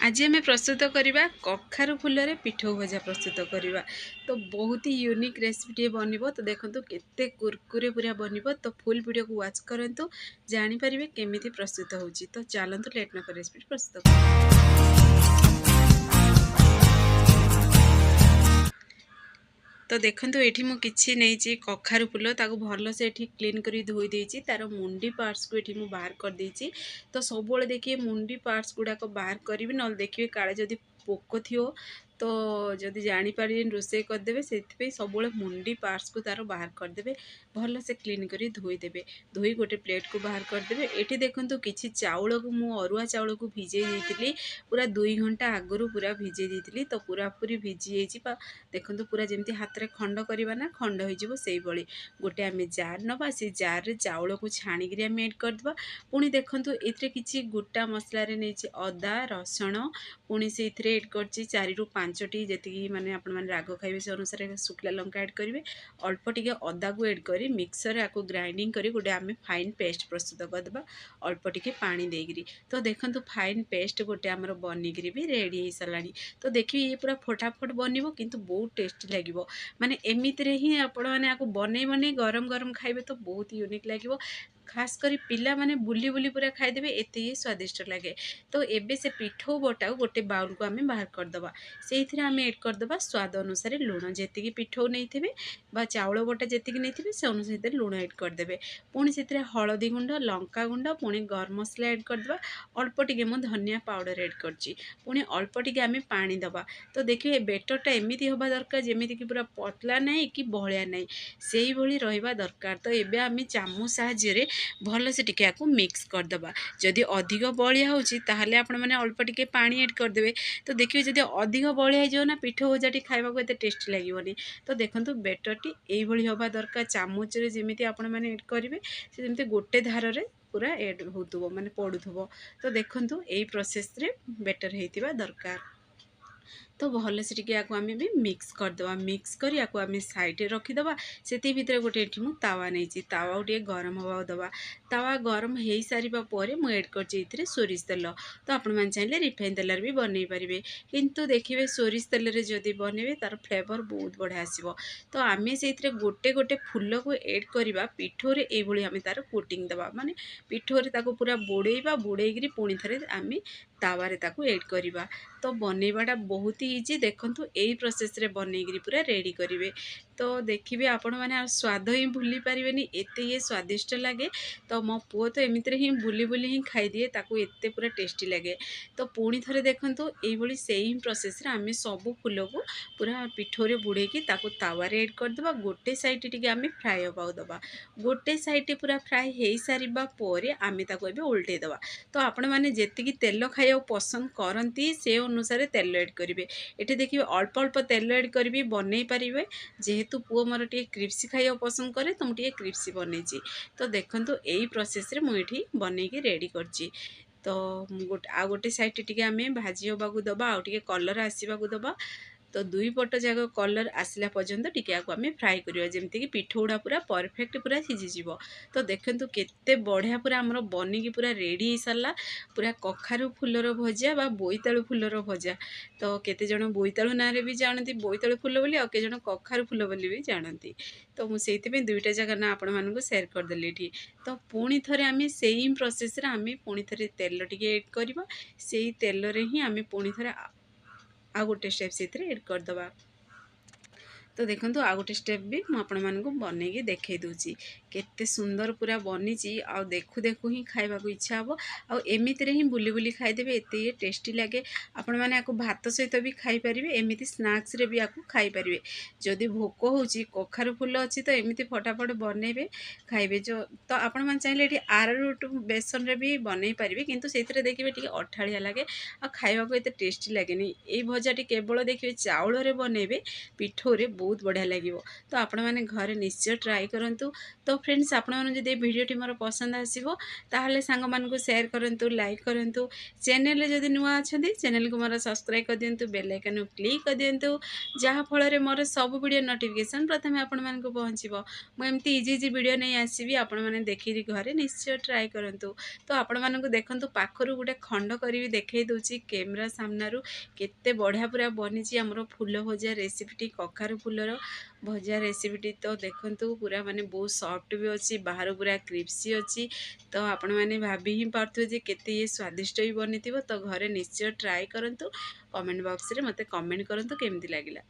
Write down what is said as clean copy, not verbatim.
आज आम प्रस्तुत करवा कखारु फूल पिठौ भजा प्रस्तुत करवा। तो बहुत ही यूनिक रेसिपी बन। तो देखो केते कुरकुरे पूरा बन। तो फुल वीडियो को वाच करंतु जानीपर केमी प्रस्तुत होची। तो चलतु लेट न रेसिपी प्रस्तुत कर। तो देखो ये मुझे नहीं कखारु फूल ताको भल से क्लीन कर धोई देती तार मुंडी पार्ट्स को ये बाहर कर देती। तो सब देखिए मुंडी पार्ट्स गुड़ाक बाहर करी ना देखिए काले जदि पोक थी तो जदि जापर रोसे करदे से सब मुंडी पार्ट्स को तार बाहर करदे भल से क्लीन कर धोईदे। धोई गोटे प्लेट को बाहर करदे। ये देखो किसी चाउल को मु अरुआ चाउल को भिजे देती पूरा 2 घंटा आगु पूरा भिजे देती। तो पूरा पूरी भिजी देखो पूरा जमी हाथ में खंड करवा ना खंड हो गोटे आम जार नवा से जार रे चाउल को छाणिक आम एड करदे। पुणी देखो ये किसी गोटा मसला नहीं अदा रसुण पुणी से एड कर 4 ରୁ 5टी जी मैंने आपण मैंने राग खाइबे से अनुसार शुक्ला लंका एड करेंगे। अल्प टिके अदा को एड कर मिक्सर या ग्राइंडिंग कर गोटे आम फाइन पेस्ट प्रस्तुत करदे अल्प टिके पानी देकरी। तो देखो फाइन पेस्ट गोटे आमर बनिकी भी रेडी हो सारा। तो देखिए ये पूरा फटाफट बन किंतु बहुत टेस्टी लगे। माने एमितिरे ही आपण मैंने बनै बनै गरम गरम खाइबे तो बहुत यूनिक लगे। खास करी पिला माने बुली बुली पूरा खाईदेवे एते ही स्वादिष्ट लगे। तो एबे से पिठौ बटा गोटे बाउल को आम बाहर करदबा। से आम एड करदबा स्वाद अनुसार लुण जी पिठौ नहीं बा चाउल बटा जी नहीं से अनुसार लुण एड करदे। पुणी से हलदी गुंड लंका गुंड पुणी गरम मसला एड करदबा। अल्प टिके मु धनिया पाउडर एड करची पुणी अल्प टिके आम पानी दबा। तो देखिए बेटरटा एमती होगा दरकार जमीक पूरा पतला नहीं कि बहलिया नहीं से ही रहा दरकार। तो ये आम चामच साहाय्य भल से टिके मिक्स करदबा। जदि अधिक बलिया होची ताहले आपण माने अल्प टिके पानी एड करदेवे। तो देखिए जदि अधिक बलिया हो ना पिठौ भजाटी खाइबा एत टेस्टी लगे। तो देखो बेटरटी यही होगा दरकार चामच जमी आपण मैंने एड करेंगे से गोटे धार रे पूरा एड हो माने पड़ुथबो। तो देखो यही प्रोसेस रे बेटर होता दरकार। तो भल से आम भी मिक्स करदे मिक्स कर आम साइड रखीदे। से भीतर गोटे तावा नहीं तावा गोटे गरम हवा दबा। तावा गरम हो सारापर मुझे एड कर सोरिष तेल। तो आपण चाहिए रिफाइन तेल भी बनई पारे किंतु देखिए सोरिष तेल जदि बनइबे तार फ्लेवर बहुत बढ़िया आसो। तो आम से गोटे गोटे फूल को एड करवा पिठौरे ये आम तार कोटिंग दबा माने पिठौरे पूरा बुड़ेबा बुड़ेक पुणी थे आम तावारे ताकू एड करवा। तो बनइबाटा बहुत ही इजी। देखो यही प्रोसेस रे बनईकरी पूरा रेडी करेंगे। तो देखिए आपण मैंने स्वाद ही भूली पारे एत ये स्वादिष्ट लगे। तो मो पुओ तो एमती ही बुली बुली ही खाईदिए ताकू एत पूरा टेस्टी लगे। तो पुणी थे देखो ये सेम प्रोसेस रे आम सब फूल को पूरा पिठौरे बुड़ेकी तावारे एड करदे। गोटे साइड टी आम फ्राए होगा दबा। गोटे साइड पूरा फ्राए हो सारापर आम ताको उल्टे दबा। तो आपण मैंने जेतिकी तेल खाइबा पसंद करती से अनुसार तेल एड करेंगे। ये देखिए अल्प अल्प तेल एड करी बनई पारे जेहेतु पुओ मोर टे क्रिप्सी खाइबा पसंद करे तो मुझे क्रिप्सी बनई। तो देखो यही प्रोसेस रे मुझे बनईकी रेडी करची। तो गोटे साइड टी आम भाजी होगा दबा आउ कलर आसवाक दबा। तो दुई पट जाक कलर आसला पर्यंत टिके आम फ्राए करिया जेमती पिठौड़ा पूरा परफेक्ट पूरा सिझीज। तो देखो केते बढ़िया पूरा आमर बनिकी पूरा रेडी हो सारा पूरा कखारु फूलर भजा बा बोईतालु फूलर भजा। तो केते जण बोईतालु ना रे भी जानती बोईतालु फूल बोली आ के जण कखारु फूल बोली भी जानती। तो मुझे दुईटा जगह ना आपण मानक शेयर करदेली ये। तो पुणी थे आम सेम प्रोसेस रे आम पुणी थे तेल टिके एड करवा से तेल रे ही आम पुणी थे आ गोटे स्टेप से एड करदबा। तो देखो आ गोटे स्टेप भी मुझे बनईकी देखे दूची केते सुंदर पूरा बनी। आ देखु देखु ही खाइबा को इच्छा हम आमती ही बुली बुली खाईदेवे एत ये टेस्टी लगे। आपण मैंने भात सहित भी खाई पारे एमती स्नैक्स रे भी आपको खाई पारे। जदि भोक होची कखारु फूल अच्छी तो एमती फटाफट बनइबे खाइबे। जो तो आपण मैंने चाहिए ये आरारूट बेसन रे भी बनई पारे किंतु से देखिए टी अठाड़िया लगे आ खाइबा को एत टेस्टी लगे। ये भजाटी केवल देखिए चाउल रे बनइबे पिठौरे बहुत बढ़िया लगे। तो आपण मैंने घरे निश्चय ट्राए करूँ। तो फ्रेंड्स आपण मैंने जब भिडियोटी मोर पसंद आसो ताहले सांग मानकु शेयर करूँ, लाइक करूँ। चैनल जदि नुआ अच्छा चैनल को मोर सब्सक्राइब कर दिंतु, बेल आइकन क्लिक कर दिंतु, जहाँ फल मोर सब वीडियो नोटिफिकेशन प्रथम आपण मानकु पहुँचो। मुझे इजी इजी वीडियो नहीं आसबि, आपण मैंने देखी घरे निश्चय ट्राए करूँ। तो आपण मानकु देखंतु पाखरु गोटे खंड करी देखई दूची कैमरा सामनारु केते बढ़िया पूरा बनी आमर फूल भजा रेसिपीटी, कखारु फूलर भजा रेसिपीटी। तो देखंतु पूरा माने बहुत सॉफ्ट भी अच्छी, बाहर पूरा क्रिप्सी अच्छी। तो आपण मैंने भाभी ही पार्थ्वे जे केते ये स्वादिष्ट भी बनी। तो घरे निश्चय ट्राए करूँ। कमेंट बॉक्स रे मते कमेंट करूँ केमती लगिला।